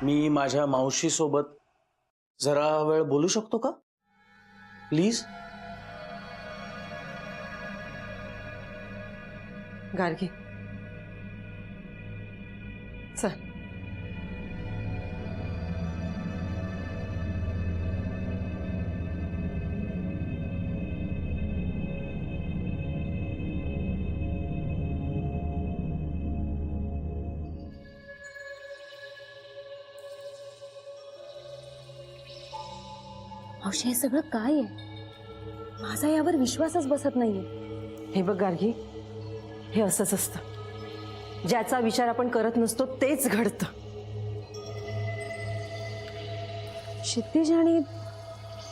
मी माझ्या मावशी सोबत जरा वेळ बोलू शकतो का प्लीज? गार्गी चल. मावशी हे सगळं काय आहे? माझा यावर विश्वासच बसत नाहीये. हे बघ गार्गी, हे असंच असतं. ज्याचा विचार आपण करत नसतो तेच घडतं. क्षितिज आणि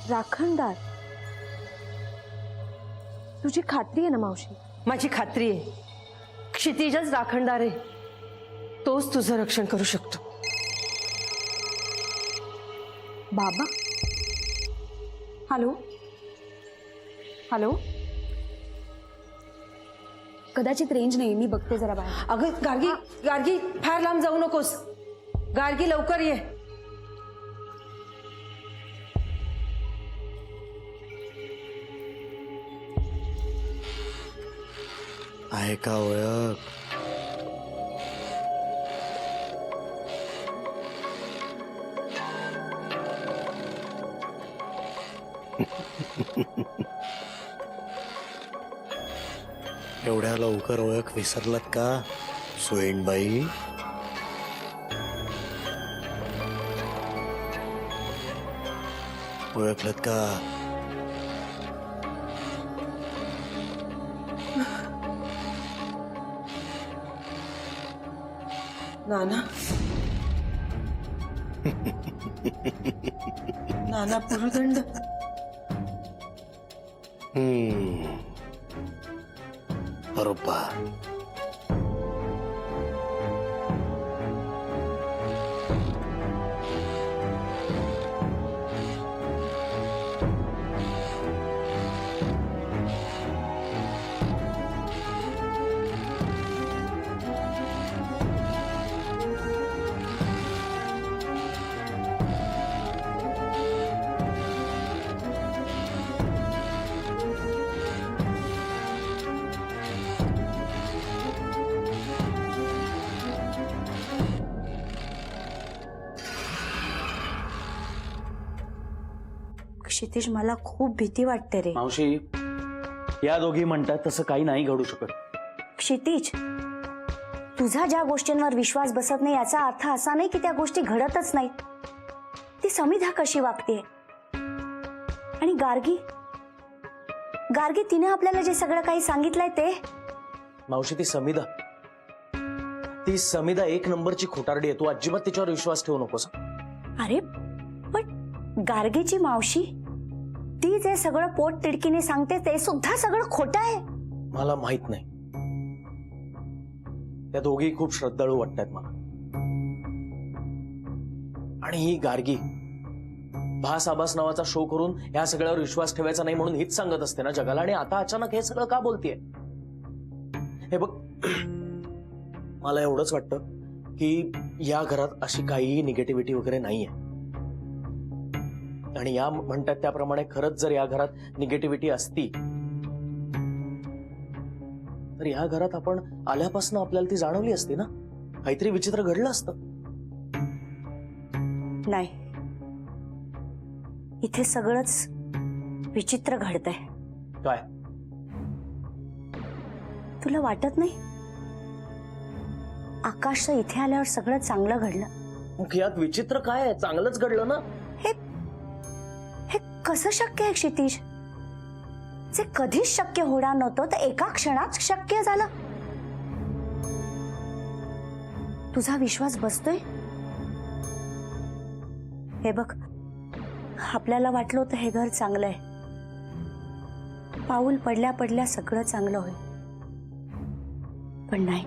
राखणदार, तुझी खात्री आहे ना मावशी? माझी खात्री आहे क्षितिजच राखणदार आहे. तोच तुझं रक्षण करू शकतो. बाबा? हॅलो हॅलो, कदाचित रेंज नाही, मी बघते जरा बाहेर. अगं गार्गी, गार्गी फार लांब जाऊ नकोस. गार्गी लवकर ये. आहे का ओळख? एवढ्या लवकर ओळख विसरलात का सुईणबाई? ओळखलत का? नाना नाना पुरुदंड. बरोबर. क्षितिज, मला खूप भीती वाटते रे. मावशी, या दोघी म्हणतात तसं काही नाही घडू शकत. क्षितिज, तुझा ज्या गोष्टींवर विश्वास बसत नाही याचा अर्थ असा नाही की त्या गोष्टी घडतच नाहीत. ती समिधा कशी वागते? आणि गार्गी, गार्गी तिने आपल्याला जे सगळं काही सांगितलंय ते. मावशी, ती समिधा एक नंबरची खोटारडी आहे. तू अजिबात तिच्यावर विश्वास ठेवू नकोस. अरे पण गार्गीची मावशी, ती जे सगळं पोट तिडकीने सांगते ते सुद्धा सगळं खोटं आहे. मला माहित नाही. त्या दोघी खूप श्रद्धाळू वाटतात मला. आणि ही गार्गी भास आबास नावाचा शो करून या सगळ्यावर विश्वास ठेवायचा नाही म्हणून हीच सांगत असते ना जगाला. आणि आता अचानक हे सगळं का बोलतेय? हे बघ, मला एवढंच वाटतं की या घरात अशी काहीही निगेटिव्हिटी वगैरे नाहीये. आणि या म्हणतात त्याप्रमाणे खरंच जर या घरात निगेटिव्हिटी असती तर या घरात आपण आल्यापासून आपल्याला ती जाणवली असती ना. काहीतरी विचित्र घडलं असतं. नाही, इथे सगळंच विचित्र घडतंय. काय? तुला वाटत नाही? आकाशचं इथे आल्यावर सगळं चांगलं घडलं. मग यात विचित्र काय आहे? चांगलंच घडलं ना. हे कसं शक्य आहे क्षितिज? जे कधीच शक्य होणार नव्हतं ते एका क्षणात शक्य झालं. तुझा विश्वास बसतोय? हे बघ, आपल्याला वाटलं होतं हे घर चांगलं आहे, पाऊल पडल्या पडल्या सगळं चांगलं होईल. पण नाही,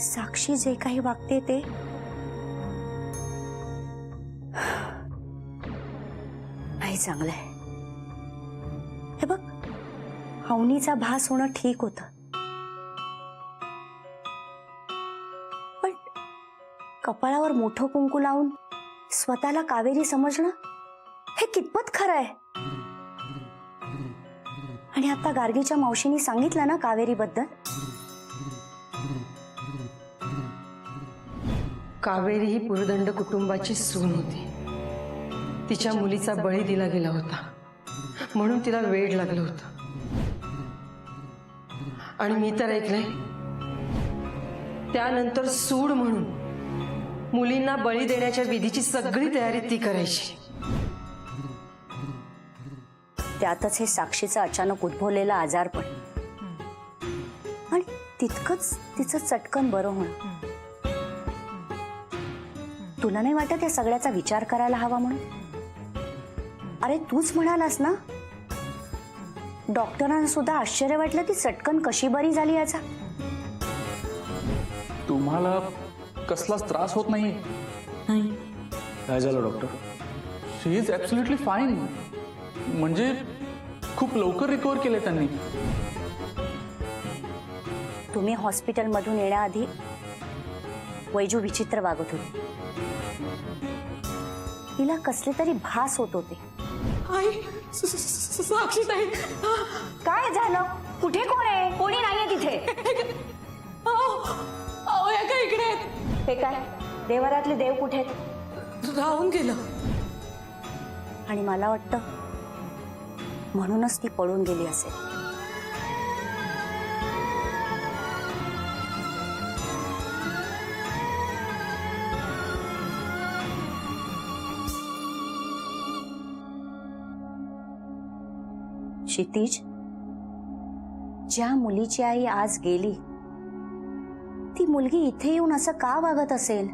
साक्षी जे काही वागते ते नाही चांगलं आहे. हे बघ, अवनीचा भास होणं ठीक होतं, कपाळावर मोठं कुंकू लावून स्वतःला कावेरी समजणं हे कितपत खरं आहे? आणि आता गार्गीच्या मावशीने सांगितलं ना कावेरीबद्दल, कावेरी ही पुरदंड कुटुंबाची सून होती. तिच्या मुलीचा बळी दिला गेला होता म्हणून तिला वेड लागलं होतं. आणि मी तर ऐकलंय त्यानंतर सूड म्हणून मुलींना बळी देण्याच्या विधीची सगळी तयारी ती करायची. त्यातच हे साक्षीचं अचानक उद्भवलेलं आजारपण आणि तितकंच तिचं चटकन बरं होणं. तुला नाही वाटत या सगळ्याचा विचार करायला हवा म्हणून? अरे तूच म्हणालास ना, डॉक्टरांना सुद्धा आश्चर्य वाटलं ती चटकन कशी बरी झाली याचा. तुम्हाला कसलाच त्रास होत नाही? काय झालं doctor? She is absolutely fine. म्हणजे खूप लवकर रिकवर केले त्यांनी. तुम्ही हॉस्पिटलमधून येण्याआधी वैजू विचित्र वागत होती. तिला कसले तरी भास होत होते. साक्षी ताई, काय झालं? कुठे कोण आहे? कोणी नाहीये तिथे. इकडे हे काय देवरातले देव कुठे आहेत? राहून गेलं. आणि मला वाटतं म्हणूनच ती पळून गेली असेल. क्षितिज, ज्या मुलीची आई आज गेली ती मुलगी इथे येऊन असं का वागत असेल?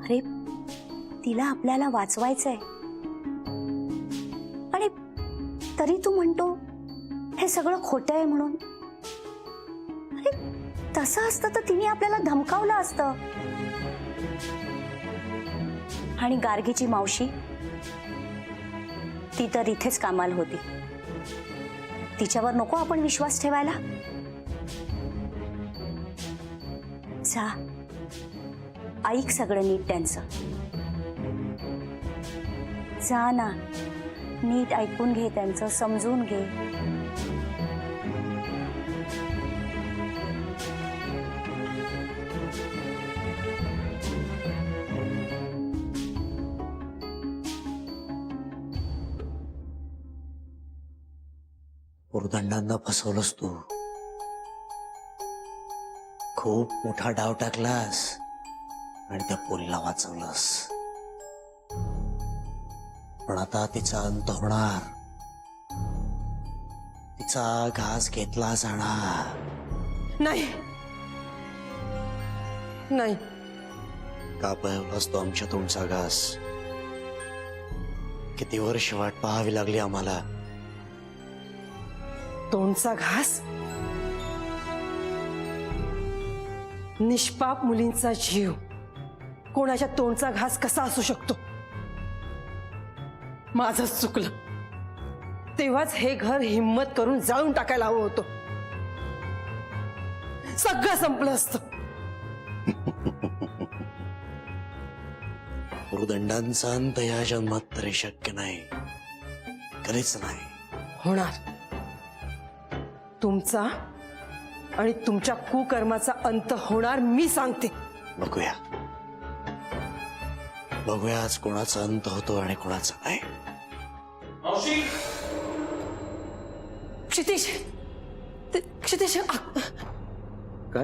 अरे तिला आपल्याला वाचवायचंय आणि तरी तू म्हणतो हे सगळं खोटं आहे म्हणून. अरे तसं असतं तर तिने आपल्याला धमकावलं असतं. आणि गार्गीची मावशी ती तर इथेच कामाला होती. तिच्यावर नको आपण विश्वास ठेवायला. जा ऐक सगळं नीट त्यांचं. जा ना, नीट ऐकून घे त्यांचं, समजून घे. पुरदंडांना फसवलंस तू. खूप मोठा डाव टाकलास आणि त्या पोरीला वाचवलंस. पण आता तिचा अंत होणार. तिचा घास घेतला जाणार. नाही नाही, का पळवलास तो आमच्या तुमचा घास? किती वर्ष वाट पाहावी लागली आम्हाला. तोंडचा घास? निष्पाप मुलींचा जीव कोणाच्या तोंडचा घास कसा असू शकतो? माझंच चुकलं. तेव्हाच हे घर हिम्मत करून जाळून टाकायला हवं होतं. सगळं संपलं असतं. पुरदंडांचा अंत या जन्मात तरी शक्य नाही, कधीच नाही होणार. तुमचा आणि तुमच्या कुकर्माचा अंत होणार, मी सांगते. बघूया बघूया आज कोणाचा अंत होतो आणि कोणाचा नाही. क्षितिज, क्षितिज, काय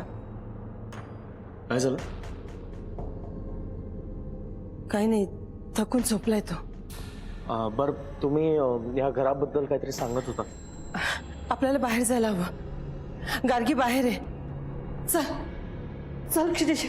काय झालं? काही नाही, थकून झोपलाय तो. बर, तुम्ही या घराबद्दल काहीतरी सांगत होता. आपल्याला बाहेर जायला हवं. गार्गी बाहेर आहे. चल चल क्षितिज.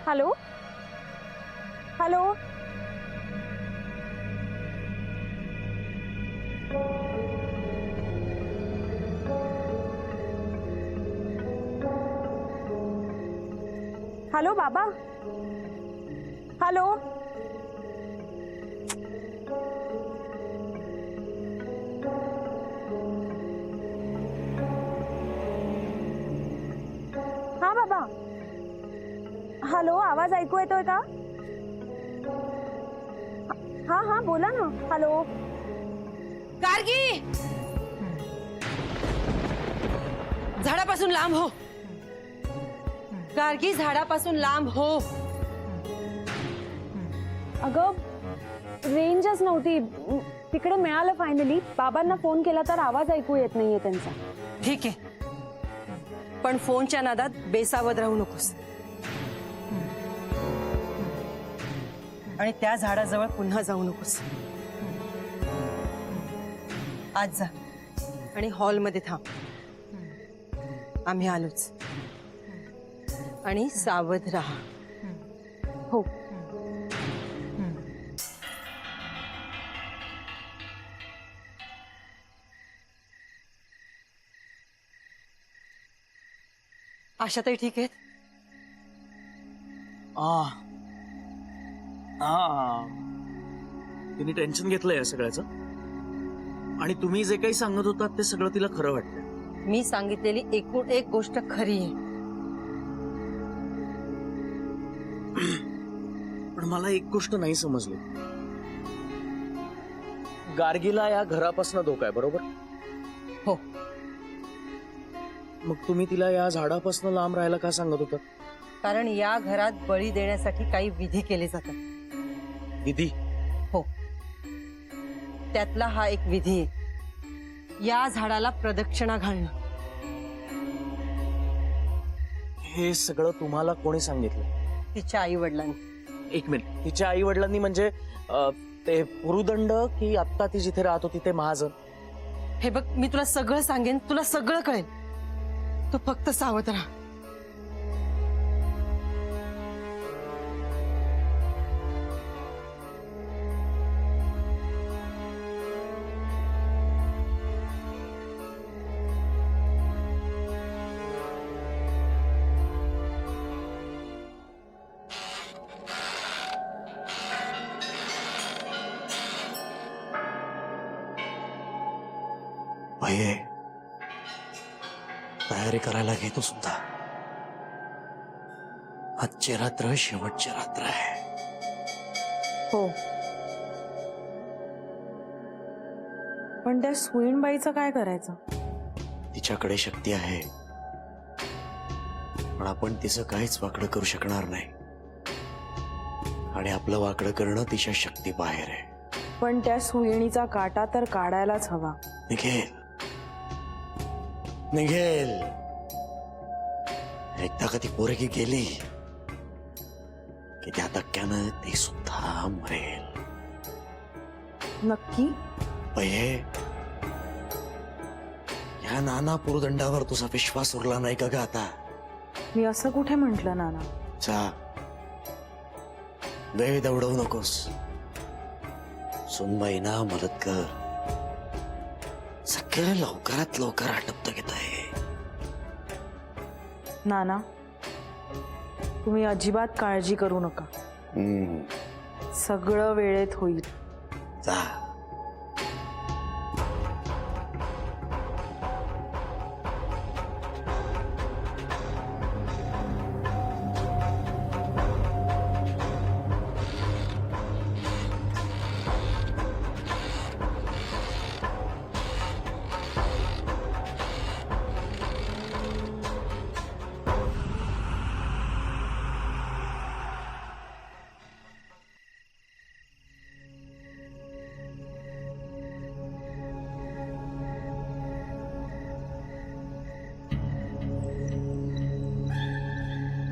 हॅलो हॅलो हॅलो बाबा. हॅलो. हा बाबा. हॅलो, आवाज ऐकू येतोय का? हा हा बोला ना. हॅलो. गार्गी, झाडापासून लांब हो. गार्गी, झाडापासून लांब हो. अगं रेंजच नव्हती तिकडे. मिळालं फायनली. बाबांना फोन केला तर आवाज ऐकू येत नाहीये त्यांचा. ठीक आहे, पण फोनच्या नादात बेसावध राहू नकोस. आणि त्या झाडाजवळ पुन्हा जाऊ नकोस. आज जा आणि हॉलमध्ये थांब. आम्ही आलोच. आणि सावध राहा. हो. आशाताई ठीक आहेत? तिने टेन्शन घेतलंय या सगळ्याचं. आणि तुम्ही जे काही सांगत होतात ते सगळं तिला खरं वाटतंय. मी सांगितलेली एकूण एक गोष्ट खरी आहे. पण मला एक गोष्ट नाही समजली. गार्गीला या घरापासून धोका आहे, बरोबर? हो. मग तुम्ही तिला या झाडापासून लांब राहायला का सांगत होता? कारण या घरात बळी देण्यासाठी काही विधी केले जातात. विधी? हो, त्यातला हा एक विधी आहे. या झाडाला प्रदक्षिणा घालणं. हे सगळं तुम्हाला कोणी सांगितलं? तिच्या आई वडिलांनी. एक मिनिट, तिच्या आई वडिलांनी म्हणजे ते पुरुदंड की आत्ता ती जिथे राहत होती ते महाजन? हे बघ, मी तुला सगळं सांगेन, तुला सगळं कळेल. तू फक्त सावध राहा. भये, तयारी करायला घेतो सुद्धा. आजची रात्र शेवटची रात्र आहे. हो, पण त्या सुईणबाईचं काय करायचं? तिच्याकडे शक्ती आहे, पण आपण तिचं काहीच वाकडं करू शकणार नाही. आणि आपलं वाकडं करणं तिच्या शक्ती बाहेर आहे. पण त्या सुईणीचा काटा तर काढायलाच हवा. निघेल, निघेल. एकदा का ती पोरगी गेली की त्या धक्क्यानं ती सुद्धा मरेल. नक्की? भये, या नाना पुरुदंडावर तुझा विश्वास उरला नाही का ग आता? मी असं कुठे म्हंटल नाना? जा, वेळ दवडवू नकोस. सुनबाईंना मदत कर. सगळं लवकरात लवकर आटपत घेत आहे. नाना, तुम्ही अजिबात काळजी करू नका. सगळं वेळेत होईल. जा.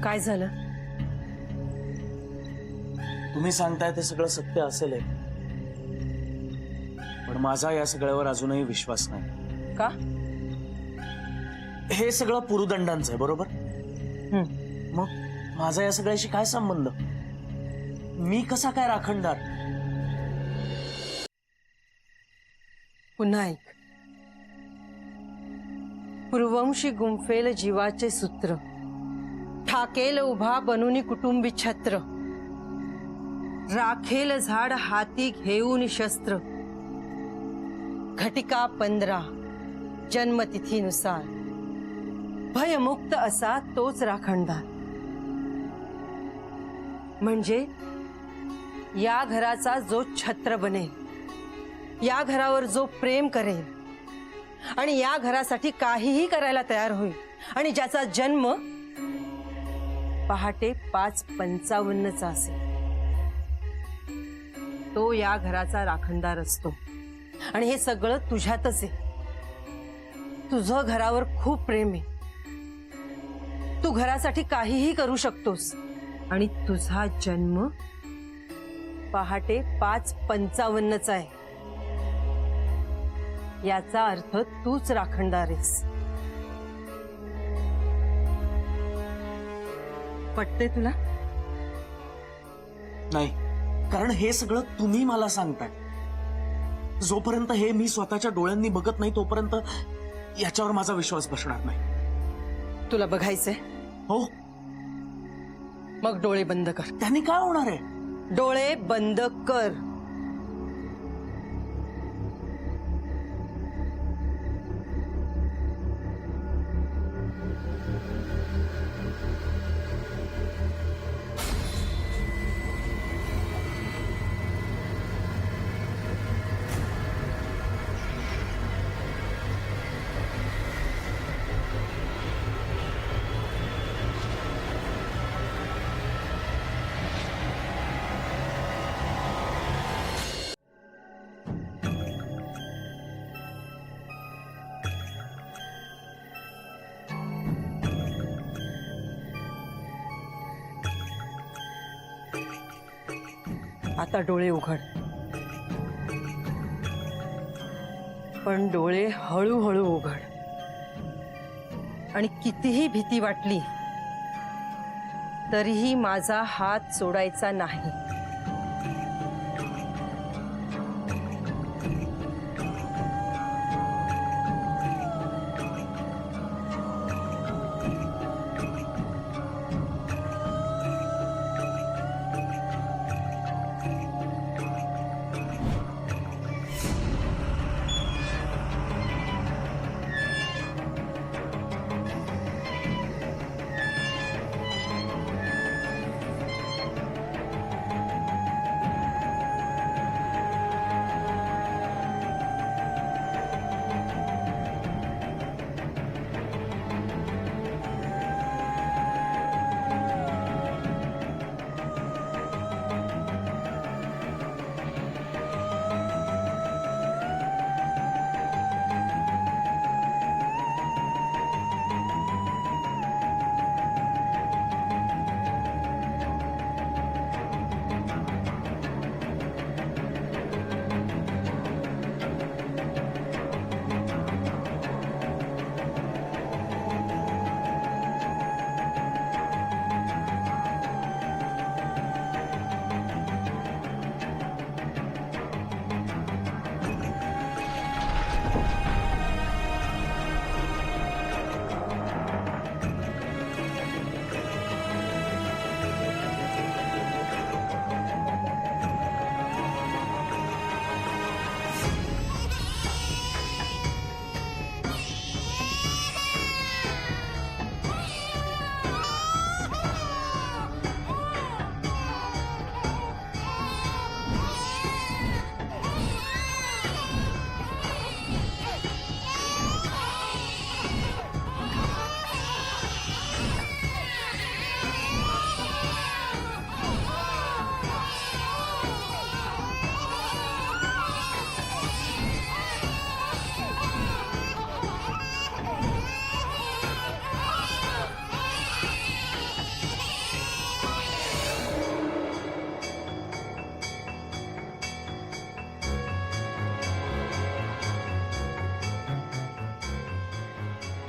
काय झालं? तुम्ही सांगताय ते सगळं सत्य असेल हे. पण माझा या सगळ्यावर अजूनही विश्वास नाही. का? हे सगळं पुरुदंडांचं आहे, बरोबर? मग माझा या सगळ्याशी काय संबंध? मी कसा काय राखणदार? पुन्हा ऐक. पूर्वंशी गुंफेल जीवाचे सूत्र ठाकेल उभा बनूनी कुटुंबी छत्र, राखेल झाड हाती घेऊन शस्त्र, घटिका 15 जन्मतिथीनुसार, भयमुक्त असा तोच राखणदार. म्हणजे या घराचा जो छत्र बनेल, या घरावर जो प्रेम करेल आणि या घरासाठी काहीही करायला तयार होईल आणि ज्याचा जन्म पहाटे 5:55 असेल, तो या घराचा राखणदार असतो. आणि हे सगळं तुझ्यातच आहे. तुझं घरावर खूप प्रेम आहे. तू घरासाठी काहीही करू शकतोस आणि तुझा जन्म पहाटे 5:55 आहे. याचा अर्थ तूच राखणदार आहेस. पटते तुला? नाही, कारण हे सगळं तुम्ही मला सांगताय. जोपर्यंत हे मी स्वतःच्या डोळ्यांनी बघत नाही तोपर्यंत याच्यावर माझा विश्वास बसणार नाही. तुला बघायचंय? हो. मग डोळे बंद कर. त्यांनी काय होणार आहे? डोळे बंद कर. आता डोळे उघड. पण डोळे हळूहळू उघड. आणि कितीही भीती वाटली तरीही माझा हात सोडायचा नाही.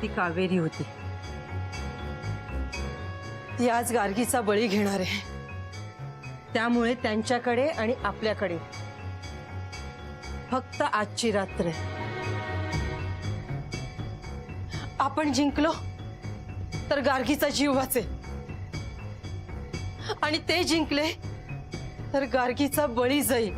ती कावेरी होती. ती आज गार्गीचा बळी घेणार आहे. त्यामुळे त्यांच्याकडे आणि आपल्याकडे फक्त आजची रात्र आहे. आपण जिंकलो तर गार्गीचा जीव वाचेल. आणि ते जिंकले तर गार्गीचा बळी जाईल.